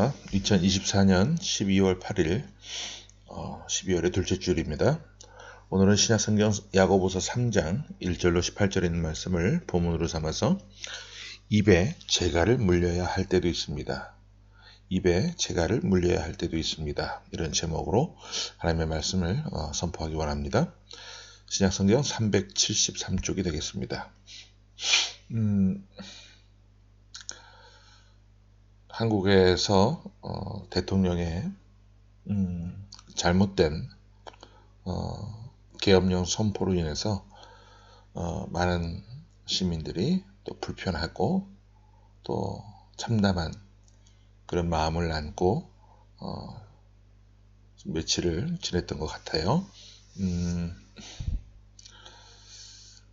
자, 2024년 12월 8일 12월의 둘째 주일입니다. 오늘은 신약성경 야고보서 3장 1절로 18절에 있는 말씀을 본문으로 삼아서 입에 재갈을 물려야 할 때도 있습니다. 입에 재갈을 물려야 할 때도 있습니다. 이런 제목으로 하나님의 말씀을 선포하기 원합니다. 신약성경 373쪽이 되겠습니다. 한국에서 대통령의 잘못된 계엄령 선포로 인해서 많은 시민들이 또 불편하고 또 참담한 그런 마음을 안고 며칠을 지냈던 것 같아요.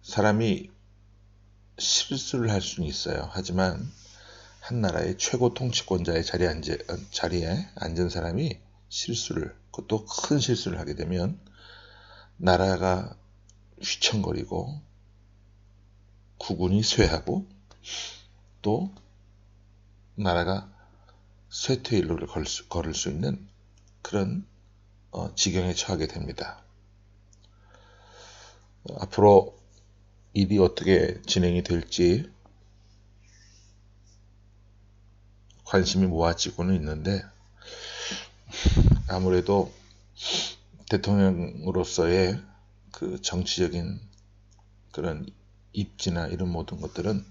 사람이 실수를 할 수는 있어요. 하지만 한 나라의 최고 통치권자의 자리에 앉은 사람이 그것도 큰 실수를 하게 되면 나라가 휘청거리고 국군이 쇠하고 또 나라가 쇠퇴일로를 걸을 수 있는 그런 지경에 처하게 됩니다. 앞으로 일이 어떻게 진행이 될지 관심이 모아지고는 있는데 아무래도 대통령으로서의 그 정치적인 그런 입지나 이런 모든 것들은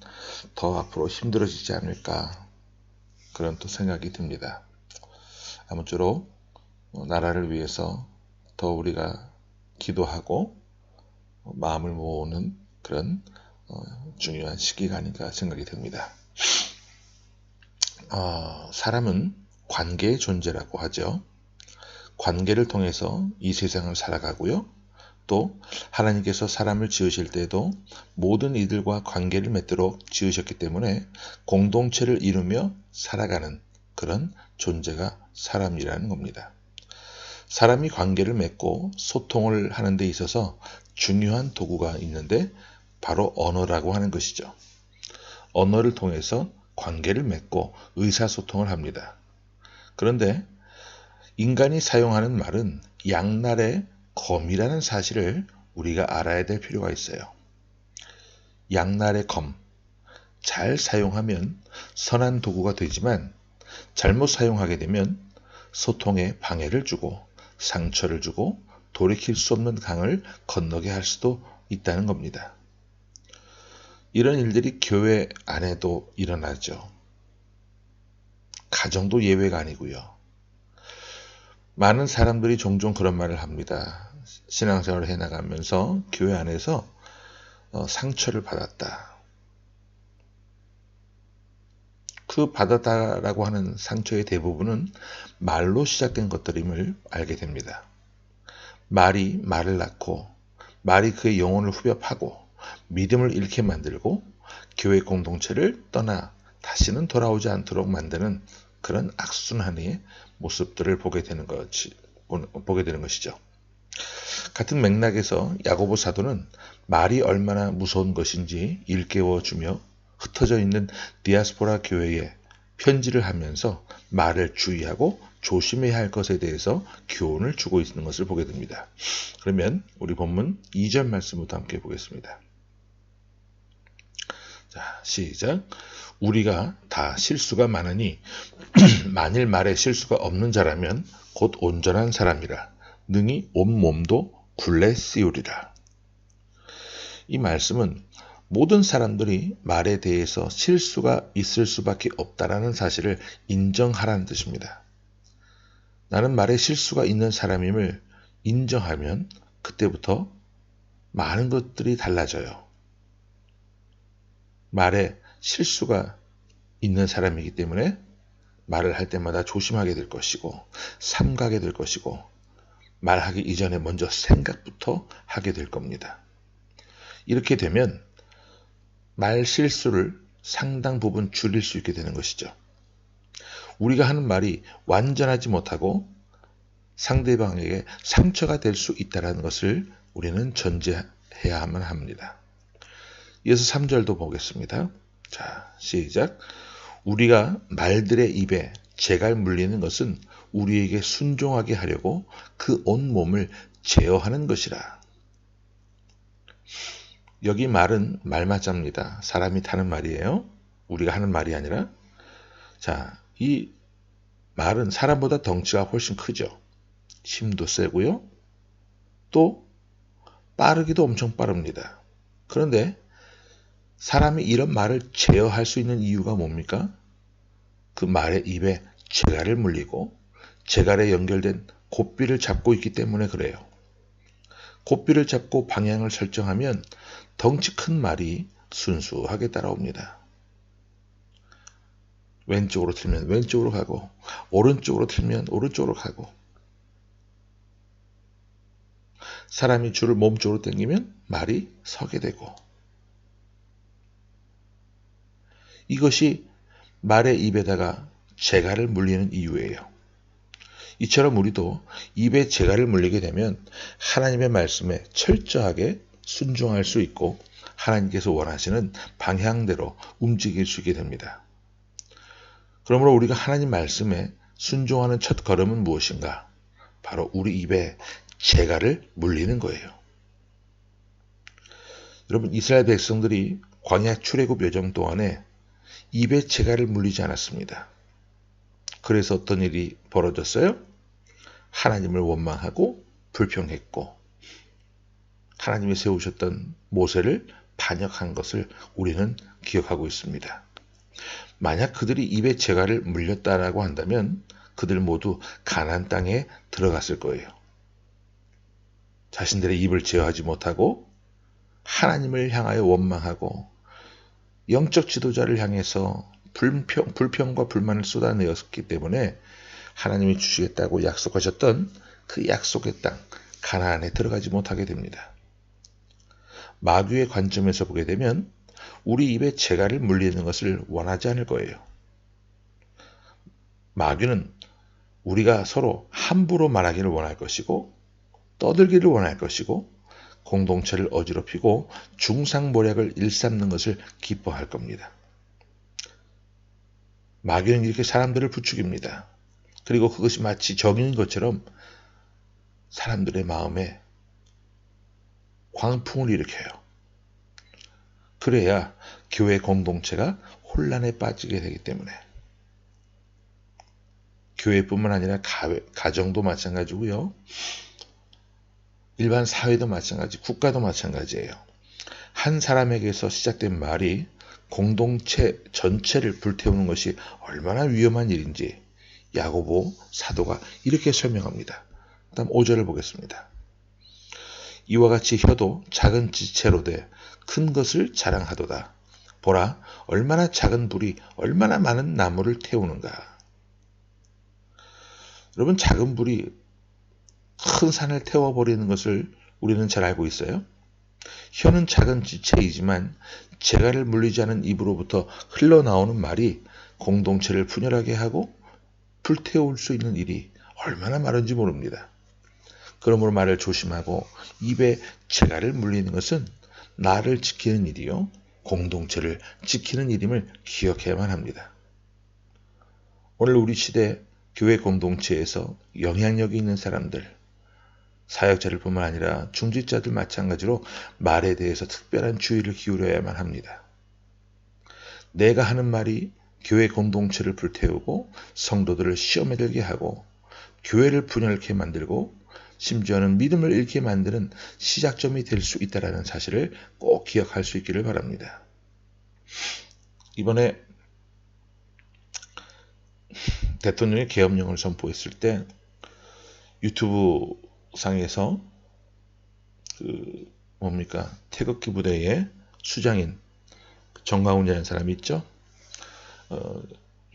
더 앞으로 힘들어지지 않을까 그런 또 생각이 듭니다. 아무쪼록 나라를 위해서 더 우리가 기도하고 마음을 모으는 그런 중요한 시기가 아닌가 생각이 듭니다. 사람은 관계의 존재라고 하죠. 관계를 통해서 이 세상을 살아가고요. 또 하나님께서 사람을 지으실 때도 모든 이들과 관계를 맺도록 지으셨기 때문에 공동체를 이루며 살아가는 그런 존재가 사람이라는 겁니다. 사람이 관계를 맺고 소통을 하는 데 있어서 중요한 도구가 있는데 바로 언어라고 하는 것이죠. 언어를 통해서 관계를 맺고 의사소통을 합니다. 그런데 인간이 사용하는 말은 양날의 검이라는 사실을 우리가 알아야 될 필요가 있어요. 양날의 검, 잘 사용하면 선한 도구가 되지만 잘못 사용하게 되면 소통에 방해를 주고 상처를 주고 돌이킬 수 없는 강을 건너게 할 수도 있다는 겁니다. 이런 일들이 교회 안에도 일어나죠. 가정도 예외가 아니고요. 많은 사람들이 종종 그런 말을 합니다. 신앙생활을 해나가면서 교회 안에서 상처를 받았다. 그 받았다라고 하는 상처의 대부분은 말로 시작된 것들임을 알게 됩니다. 말이 말을 낳고 말이 그의 영혼을 후벼 파고 믿음을 잃게 만들고 교회 공동체를 떠나 다시는 돌아오지 않도록 만드는 그런 악순환의 모습들을 보게 되는 것이죠. 같은 맥락에서 야고보 사도는 말이 얼마나 무서운 것인지 일깨워주며 흩어져 있는 디아스포라 교회에 편지를 하면서 말을 주의하고 조심해야 할 것에 대해서 교훈을 주고 있는 것을 보게 됩니다. 그러면 우리 본문 2절 말씀부터 함께 보겠습니다. 자, 시작. 우리가 다 실수가 많으니 만일 말에 실수가 없는 자라면 곧 온전한 사람이라 능히 온 몸도 굴레 씌우리라. 이 말씀은 모든 사람들이 말에 대해서 실수가 있을 수밖에 없다라는 사실을 인정하라는 뜻입니다. 나는 말에 실수가 있는 사람임을 인정하면 그때부터 많은 것들이 달라져요. 말에 실수가 있는 사람이기 때문에 말을 할 때마다 조심하게 될 것이고 삼가게 될 것이고 말하기 이전에 먼저 생각부터 하게 될 겁니다. 이렇게 되면 말 실수를 상당 부분 줄일 수 있게 되는 것이죠. 우리가 하는 말이 완전하지 못하고 상대방에게 상처가 될 수 있다는 것을 우리는 전제해야만 합니다. 이어서 3절도 보겠습니다. 자, 시작. 우리가 말들의 입에 재갈 물리는 것은 우리에게 순종하게 하려고 그 온 몸을 제어하는 것이라. 여기 말은 말맞자입니다. 사람이 타는 말이에요. 우리가 하는 말이 아니라. 자, 이 말은 사람보다 덩치가 훨씬 크죠. 힘도 세고요. 또 빠르기도 엄청 빠릅니다. 그런데 사람이 이런 말을 제어할 수 있는 이유가 뭡니까? 그 말의 입에 재갈을 물리고 재갈에 연결된 곶비를 잡고 있기 때문에 그래요. 곶비를 잡고 방향을 설정하면 덩치 큰 말이 순수하게 따라옵니다. 왼쪽으로 틀면 왼쪽으로 가고 오른쪽으로 틀면 오른쪽으로 가고 사람이 줄을 몸쪽으로 당기면 말이 서게 되고 이것이 말의 입에다가 재갈을 물리는 이유예요. 이처럼 우리도 입에 재갈을 물리게 되면 하나님의 말씀에 철저하게 순종할 수 있고 하나님께서 원하시는 방향대로 움직일 수 있게 됩니다. 그러므로 우리가 하나님 말씀에 순종하는 첫 걸음은 무엇인가? 바로 우리 입에 재갈을 물리는 거예요. 여러분, 이스라엘 백성들이 광야 출애굽 여정 동안에 입에 재갈을 물리지 않았습니다. 그래서 어떤 일이 벌어졌어요? 하나님을 원망하고 불평했고 하나님이 세우셨던 모세를 반역한 것을 우리는 기억하고 있습니다. 만약 그들이 입에 재갈을 물렸다라고 한다면 그들 모두 가나안 땅에 들어갔을 거예요. 자신들의 입을 제어하지 못하고 하나님을 향하여 원망하고 영적 지도자를 향해서 불평과 불만을 쏟아내었기 때문에 하나님이 주시겠다고 약속하셨던 그 약속의 땅 가나안에 들어가지 못하게 됩니다. 마귀의 관점에서 보게 되면 우리 입에 재갈을 물리는 것을 원하지 않을 거예요. 마귀는 우리가 서로 함부로 말하기를 원할 것이고 떠들기를 원할 것이고 공동체를 어지럽히고 중상모략을 일삼는 것을 기뻐할 겁니다. 마귀는 이렇게 사람들을 부추깁니다. 그리고 그것이 마치 정인 것처럼 사람들의 마음에 광풍을 일으켜요. 그래야 교회 공동체가 혼란에 빠지게 되기 때문에 교회뿐만 아니라 가정도 마찬가지고요. 일반 사회도 마찬가지, 국가도 마찬가지예요. 한 사람에게서 시작된 말이 공동체 전체를 불태우는 것이 얼마나 위험한 일인지 야고보 사도가 이렇게 설명합니다. 다음 5절을 보겠습니다. 이와 같이 혀도 작은 지체로 돼 큰 것을 자랑하도다. 보라, 얼마나 작은 불이 얼마나 많은 나무를 태우는가. 여러분, 작은 불이 큰 산을 태워버리는 것을 우리는 잘 알고 있어요. 혀는 작은 지체이지만 재갈을 물리지 않은 입으로부터 흘러나오는 말이 공동체를 분열하게 하고 불태울 수 있는 일이 얼마나 많은지 모릅니다. 그러므로 말을 조심하고 입에 재갈을 물리는 것은 나를 지키는 일이요 공동체를 지키는 일임을 기억해야만 합니다. 오늘 우리 시대 교회 공동체에서 영향력이 있는 사람들, 사역자들 뿐만 아니라 중직자들 마찬가지로 말에 대해서 특별한 주의를 기울여야만 합니다. 내가 하는 말이 교회 공동체를 불태우고 성도들을 시험에 들게 하고 교회를 분열케 만들고 심지어는 믿음을 잃게 만드는 시작점이 될 수 있다는 사실을 꼭 기억할 수 있기를 바랍니다. 이번에 대통령이 계엄령을 선포했을 때 유튜브 상에서 태극기 부대의 수장인 정광훈이라는 사람이 있죠.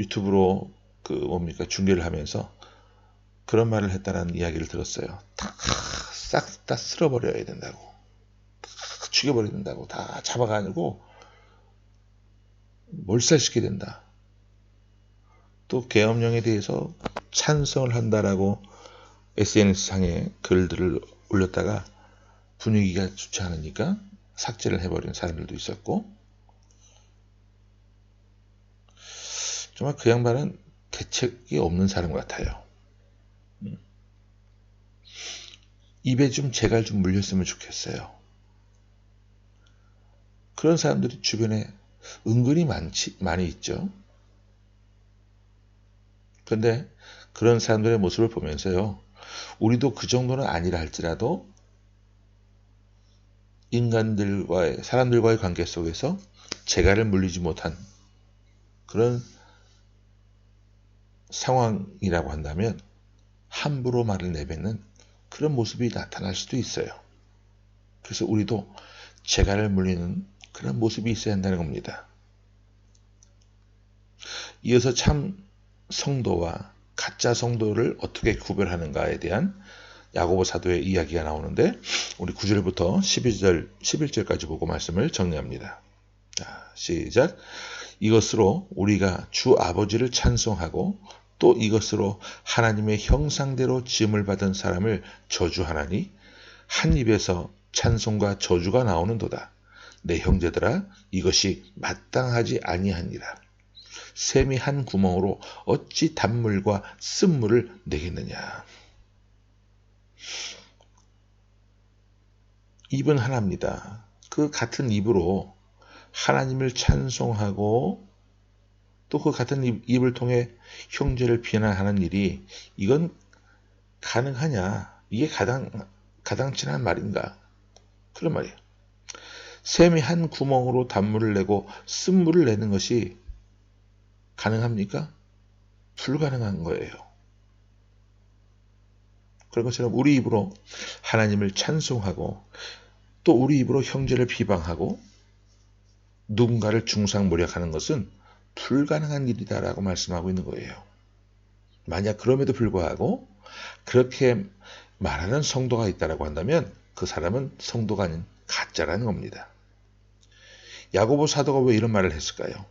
유튜브로 중계를 하면서 그런 말을 했다라는 이야기를 들었어요. 싹 다 쓸어버려야 된다고, 다 죽여버려야 된다고, 다 잡아가지고 몰살시켜야 된다. 또 계엄령에 대해서 찬성을 한다라고 SNS상에 글들을 올렸다가 분위기가 좋지 않으니까 삭제를 해버린 사람들도 있었고, 정말 그 양반은 대책이 없는 사람 같아요. 입에 좀 재갈 좀 물렸으면 좋겠어요. 그런 사람들이 주변에 은근히 많이 있죠. 그런데 그런 사람들의 모습을 보면서요, 우리도 그 정도는 아니라 할지라도 사람들과의 관계 속에서 재갈을 물리지 못한 그런 상황이라고 한다면 함부로 말을 내뱉는 그런 모습이 나타날 수도 있어요. 그래서 우리도 재갈을 물리는 그런 모습이 있어야 한다는 겁니다. 이어서 참 성도와 가짜 성도를 어떻게 구별하는가에 대한 야고보 사도의 이야기가 나오는데, 우리 9절부터 11절까지 보고 말씀을 정리합니다. 자, 시작. 이것으로 우리가 주 아버지를 찬송하고 또 이것으로 하나님의 형상대로 지음을 받은 사람을 저주하나니 한 입에서 찬송과 저주가 나오는도다. 내 형제들아, 이것이 마땅하지 아니하니라. 샘이 한 구멍으로 어찌 단물과 쓴물을 내겠느냐. 입은 하나입니다. 그 같은 입으로 하나님을 찬송하고 또 그 같은 입을 통해 형제를 비난하는 일이, 이건 가능하냐? 이게 가당치는 말인가? 그런 말이에요. 샘이 한 구멍으로 단물을 내고 쓴물을 내는 것이 가능합니까? 불가능한 거예요. 그런 것처럼 우리 입으로 하나님을 찬송하고 또 우리 입으로 형제를 비방하고 누군가를 중상모략하는 것은 불가능한 일이다라고 말씀하고 있는 거예요. 만약 그럼에도 불구하고 그렇게 말하는 성도가 있다라고 한다면 그 사람은 성도가 아닌 가짜라는 겁니다. 야고보 사도가 왜 이런 말을 했을까요?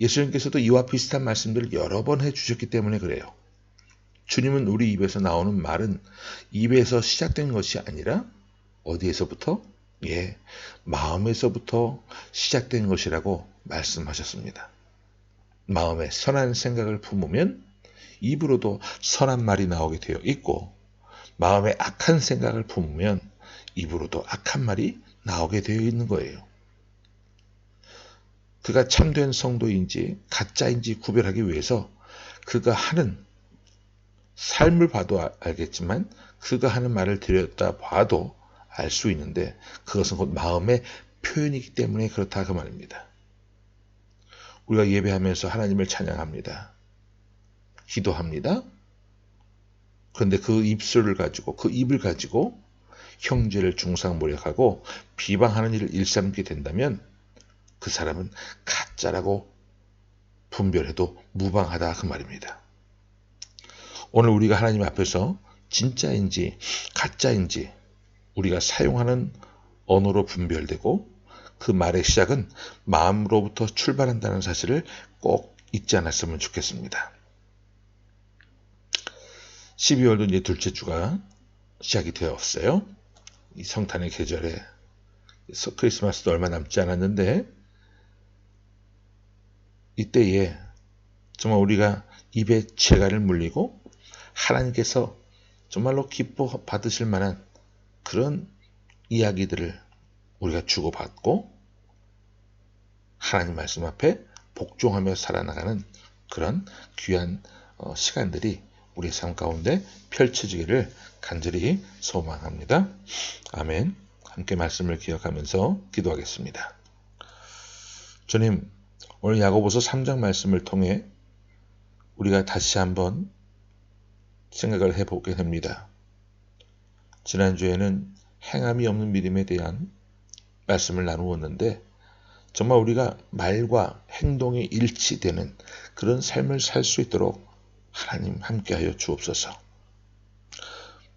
예수님께서도 이와 비슷한 말씀들을 여러 번 해주셨기 때문에 그래요. 주님은 우리 입에서 나오는 말은 입에서 시작된 것이 아니라 어디에서부터? 마음에서부터 시작된 것이라고 말씀하셨습니다. 마음에 선한 생각을 품으면 입으로도 선한 말이 나오게 되어 있고, 마음에 악한 생각을 품으면 입으로도 악한 말이 나오게 되어 있는 거예요. 그가 참된 성도인지 가짜인지 구별하기 위해서 그가 하는 삶을 봐도 알겠지만 그가 하는 말을 들여다 봐도 알 수 있는데, 그것은 곧 마음의 표현이기 때문에 그렇다 그 말입니다. 우리가 예배하면서 하나님을 찬양합니다. 기도합니다. 그런데 그 입술을 가지고, 그 입을 가지고 형제를 중상모략하고 비방하는 일을 일삼게 된다면 그 사람은 가짜라고 분별해도 무방하다 그 말입니다. 오늘 우리가 하나님 앞에서 진짜인지 가짜인지 우리가 사용하는 언어로 분별되고, 그 말의 시작은 마음으로부터 출발한다는 사실을 꼭 잊지 않았으면 좋겠습니다. 12월도 이제 둘째 주가 시작이 되었어요. 이 성탄의 계절에 크리스마스도 얼마 남지 않았는데, 이때에 정말 우리가 입에 재갈을 물리고 하나님께서 정말로 기뻐 받으실 만한 그런 이야기들을 우리가 주고받고 하나님 말씀 앞에 복종하며 살아나가는 그런 귀한 시간들이 우리 삶 가운데 펼쳐지기를 간절히 소망합니다. 아멘. 함께 말씀을 기억하면서 기도하겠습니다. 주님, 오늘 야고보서 3장 말씀을 통해 우리가 다시 한번 생각을 해보게 됩니다. 지난주에는 행함이 없는 믿음에 대한 말씀을 나누었는데, 정말 우리가 말과 행동이 일치되는 그런 삶을 살 수 있도록 하나님 함께하여 주옵소서.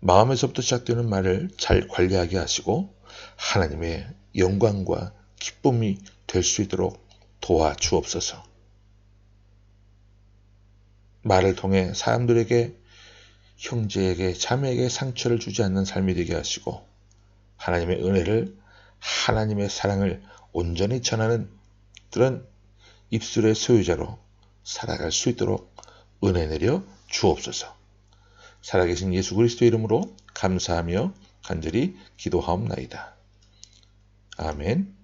마음에서부터 시작되는 말을 잘 관리하게 하시고 하나님의 영광과 기쁨이 될 수 있도록 도와주옵소서. 말을 통해 사람들에게, 형제에게, 자매에게 상처를 주지 않는 삶이 되게 하시고 하나님의 은혜를, 하나님의 사랑을 온전히 전하는 그런 입술의 소유자로 살아갈 수 있도록 은혜 내려 주옵소서. 살아계신 예수 그리스도 이름으로 감사하며 간절히 기도하옵나이다. 아멘.